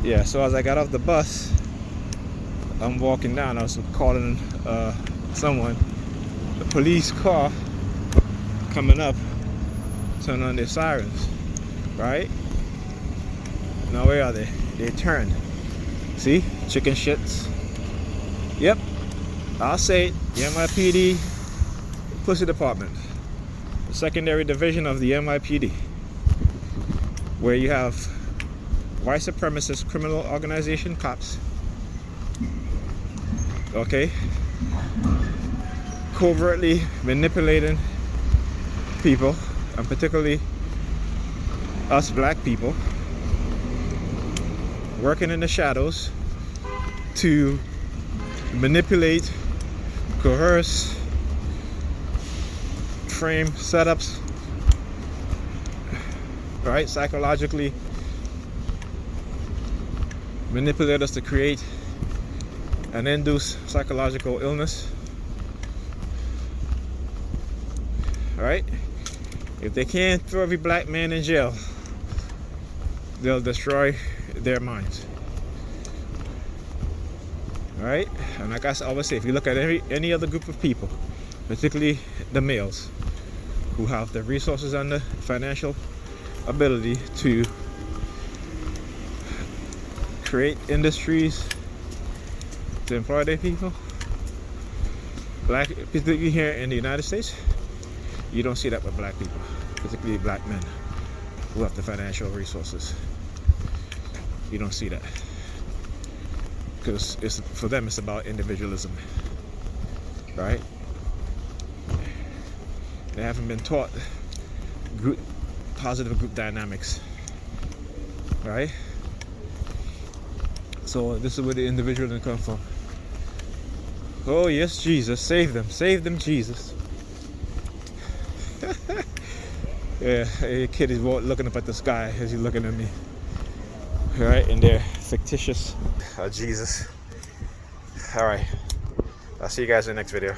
Yeah, so as I got off the bus, I'm walking down. I was calling someone. The police car coming up, turn on their sirens, right? Now where are they? They turned. See? Chicken shits. Yep. I'll say it. The NYPD Pussy Department. The secondary division of the NYPD. Where you have white supremacist criminal organization cops. Okay? Covertly manipulating people, and particularly us black people, working in the shadows to manipulate, coerce, frame setups, right? Psychologically manipulate us to create and induce psychological illness. Right? If they can't throw every black man in jail, they'll destroy their minds. Right? And like I always say, if you look at any other group of people, particularly the males, who have the resources and the financial ability to create industries to employ their people, black, particularly here in the United States, you don't see that with black people, particularly black men who have the financial resources. You don't see that, because for them it's about individualism, right? They haven't been taught positive group dynamics, right? So this is where the individualism comes from. Oh yes, Jesus, save them, Jesus. Yeah, a kid is looking up at the sky as he's looking at me. Alright, and they're fictitious. Jesus. Alright, I'll see you guys in the next video.